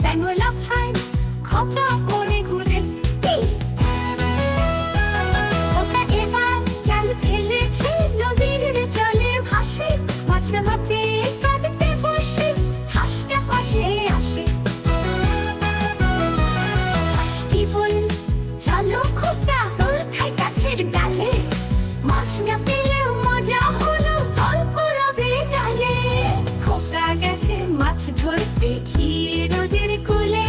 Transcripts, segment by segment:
ব্যাঙ লাফায় খোকা পড়ে ঘুরে। খোকা এবার জাল ফেলেছে, নদীর জলে ভাসে, মাছরা ভাবতে কাঁদতে বসে, হাঁসটা পাশে আসে। হাঁসটি বলল, চলো খোকা দোল খাই গাছের ডালে, মাছ না পেলেও মজা হলো গল্প রবে গালে। খোকা গেছে মাছ ধরতে রোদের কোলে,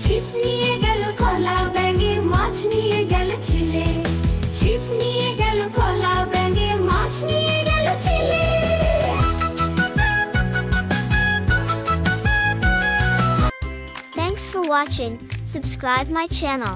ছিপ নিয়ে গেল কলা ব্যাঙে, মাছ নিয়ে গেল ছেলে, ছিপ নিয়ে গেল কলা ব্যাঙে, মাছ নিয়ে গেল ছেলে। Thanks for watching. Subscribe my channel.